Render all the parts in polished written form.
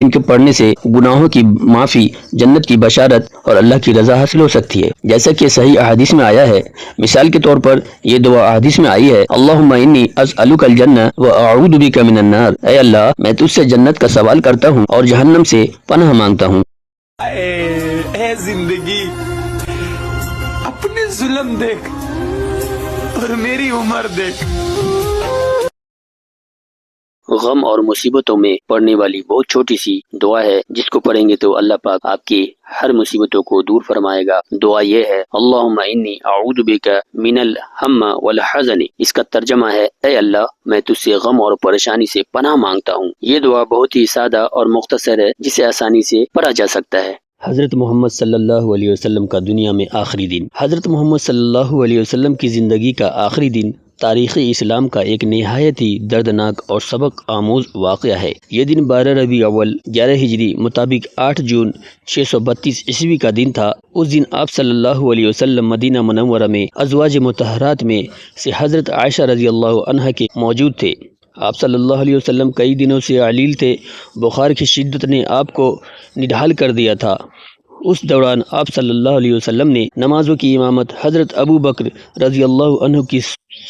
ان کے پڑھنے سے گناہوں کی معافی، جنت کی بشارت اور اللہ کی رضا حاصل ہو سکتی ہے، جیسا کہ صحیح احادیث میں آیا ہے۔ مثال کے طور پر یہ دعا احادیث میں آئی ہے، اللہم انی اسألک الجنہ واعوذ بک من النار، اے اللہ میں تجھ سے جنت کا سوال کرتا ہوں اور جہنم سے پناہ مانگتا ہوں۔ اے زندگی، اپنے ظلم دیکھ اور میری عمر دیکھ۔ غم اور مصیبتوں میں پڑھنے والی بہت چھوٹی سی دعا ہے، جس کو پڑھیں گے تو اللہ پاک آپ کی ہر مصیبتوں کو دور فرمائے گا۔ دعا یہ ہے، اللہم انی اعوذ بک من الہم والحزن۔ اس کا ترجمہ ہے، اے اللہ میں تجھ سے غم اور پریشانی سے پناہ مانگتا ہوں۔ یہ دعا بہت ہی سادہ اور مختصر ہے، جسے آسانی سے پڑھا جا سکتا ہے۔ حضرت محمد صلی اللہ علیہ وسلم کا دنیا میں آخری دن۔ حضرت محمد صلی اللہ علیہ وسلم کی زندگی کا آخری دن تاریخ اسلام کا ایک نہایت ہی دردناک اور سبق آموز واقعہ ہے۔ یہ دن 12 ربیع اول 11 ہجری مطابق 8 جون 632 عیسوی کا دن تھا۔ اس دن آپ صلی اللہ علیہ وسلم مدینہ منورہ میں ازواج مطہرات میں سے حضرت عائشہ رضی اللہ عنہا کے موجود تھے۔ آپ صلی اللہ علیہ وسلم کئی دنوں سے علیل تھے، بخار کی شدت نے آپ کو نڈھال کر دیا تھا۔ اس دوران آپ صلی اللہ علیہ وسلم نے نمازوں کی امامت حضرت ابو بکر رضی اللہ عنہ کی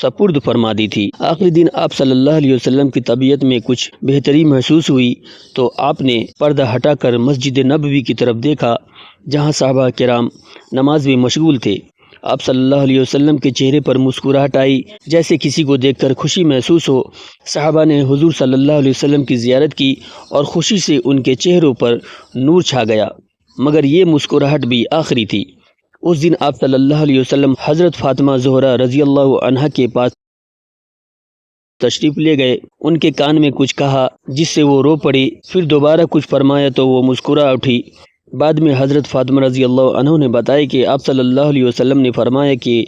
سپرد فرما دی تھی۔ آخری دن آپ صلی اللہ علیہ وسلم کی طبیعت میں کچھ بہتری محسوس ہوئی تو آپ نے پردہ ہٹا کر مسجد نبوی کی طرف دیکھا، جہاں صحابہ کرام نماز میں مشغول تھے۔ آپ صلی اللہ علیہ وسلم کے چہرے پر مسکراہٹ آئی، جیسے کسی کو دیکھ کر خوشی محسوس ہو۔ صحابہ نے حضور صلی اللہ علیہ وسلم کی زیارت کی اور خوشی سے ان کے چہروں پر نور چھا گیا، مگر یہ مسکراہٹ بھی آخری تھی۔ اس دن آپ صلی اللہ علیہ وسلم حضرت فاطمہ زہرا رضی اللہ عنہا کے پاس تشریف لے گئے۔ ان کے کان میں کچھ کہا جس سے وہ رو پڑی، پھر دوبارہ کچھ فرمایا تو وہ مسکرا اٹھی۔ بعد میں حضرت فاطمہ رضی اللہ عنہ نے بتایا کہ آپ صلی اللہ علیہ وسلم نے فرمایا کہ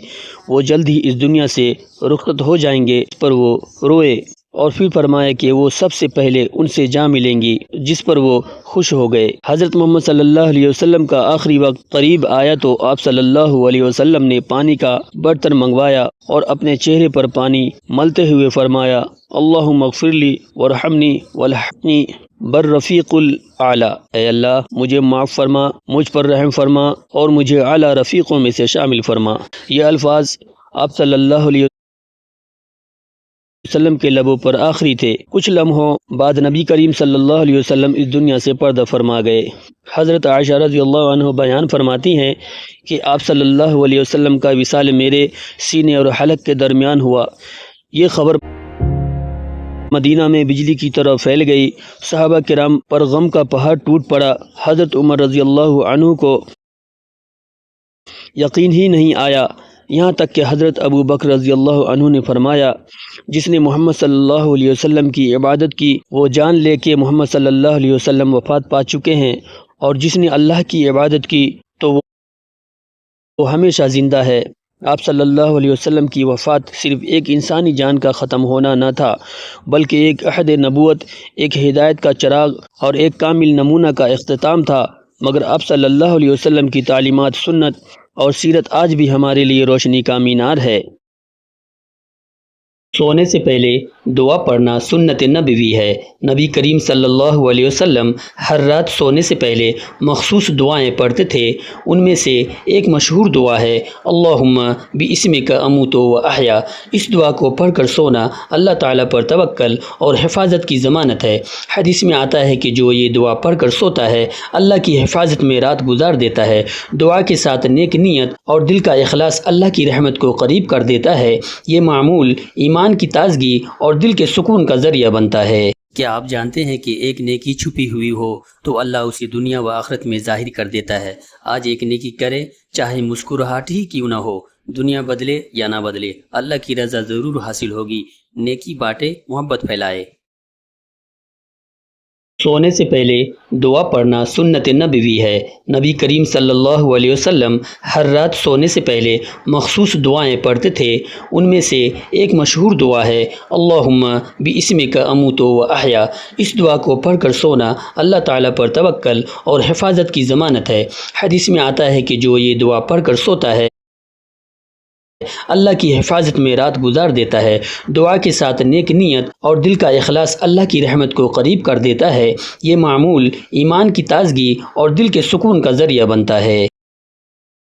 وہ جلد ہی اس دنیا سے رخصت ہو جائیں گے، اس پر وہ روئے، اور پھر فرمایا کہ وہ سب سے پہلے ان سے جا ملیں گی، جس پر وہ خوش ہو گئے۔ حضرت محمد صلی اللہ علیہ وسلم کا آخری وقت قریب آیا تو آپ صلی اللہ علیہ وسلم نے پانی کا برتن منگوایا اور اپنے چہرے پر پانی ملتے ہوئے فرمایا، اللہم اغفر لی ورحمنی والحقنی بالرفیق الاعلی، اے اللہ مجھے معاف فرما، مجھ پر رحم فرما اور مجھے اعلیٰ رفیقوں میں سے شامل فرما۔ یہ الفاظ آپ صلی اللہ علیہ وسلم کے لبوں پر آخری تھے۔ کچھ لمحوں بعد نبی کریم صلی اللہ علیہ وسلم اس دنیا سے پردہ فرما گئے۔ حضرت عائشہ رضی اللہ عنہ بیان فرماتی ہیں کہ آپ صلی اللہ علیہ وسلم کا وصال میرے سینے اور حلق کے درمیان ہوا۔ یہ خبر مدینہ میں بجلی کی طرح پھیل گئی۔ صحابہ کرام پر غم کا پہاڑ ٹوٹ پڑا۔ حضرت عمر رضی اللہ عنہ کو یقین ہی نہیں آیا، یہاں تک کہ حضرت ابو بکر رضی اللہ عنہ نے فرمایا، جس نے محمد صلی اللہ علیہ وسلم کی عبادت کی وہ جان لے کہ محمد صلی اللہ علیہ وسلم وفات پا چکے ہیں، اور جس نے اللہ کی عبادت کی تو وہ ہمیشہ زندہ ہے۔ آپ صلی اللہ علیہ وسلم کی وفات صرف ایک انسانی جان کا ختم ہونا نہ تھا، بلکہ ایک عہد نبوت، ایک ہدایت کا چراغ اور ایک کامل نمونہ کا اختتام تھا۔ مگر آپ صلی اللہ علیہ وسلم کی تعلیمات، سنت اور سیرت آج بھی ہمارے لیے روشنی کا مینار ہے۔ سونے سے پہلے دعا پڑھنا سنت نبوی ہے۔ نبی کریم صلی اللہ علیہ وسلم ہر رات سونے سے پہلے مخصوص دعائیں پڑھتے تھے۔ ان میں سے ایک مشہور دعا ہے، اللہم باسمک اموت و احیا۔ اس دعا کو پڑھ کر سونا اللہ تعالیٰ پر توکل اور حفاظت کی ضمانت ہے۔ حدیث میں آتا ہے کہ جو یہ دعا پڑھ کر سوتا ہے، اللہ کی حفاظت میں رات گزار دیتا ہے۔ دعا کے ساتھ نیک نیت اور دل کا اخلاص اللہ کی رحمت کو قریب کر دیتا ہے۔ یہ معمول ایمان کی تازگی اور دل کے سکون کا ذریعہ بنتا ہے۔ کیا آپ جانتے ہیں کہ ایک نیکی چھپی ہوئی ہو تو اللہ اسے دنیا و آخرت میں ظاہر کر دیتا ہے۔ آج ایک نیکی کرے، چاہے مسکراہٹ ہی کیوں نہ ہو، دنیا بدلے یا نہ بدلے، اللہ کی رضا ضرور حاصل ہوگی۔ نیکی بانٹے، محبت پھیلائے۔ سونے سے پہلے دعا پڑھنا سنت نبوی ہے۔ نبی کریم صلی اللہ علیہ وسلم ہر رات سونے سے پہلے مخصوص دعائیں پڑھتے تھے۔ ان میں سے ایک مشہور دعا ہے، اللہم باسمک اموت و احیا۔ اس دعا کو پڑھ کر سونا اللہ تعالیٰ پر توکل اور حفاظت کی ضمانت ہے۔ حدیث میں آتا ہے کہ جو یہ دعا پڑھ کر سوتا ہے، اللہ کی حفاظت میں رات گزار دیتا ہے۔ دعا کے ساتھ نیک نیت اور دل کا اخلاص اللہ کی رحمت کو قریب کر دیتا ہے۔ یہ معمول ایمان کی تازگی اور دل کے سکون کا ذریعہ بنتا ہے۔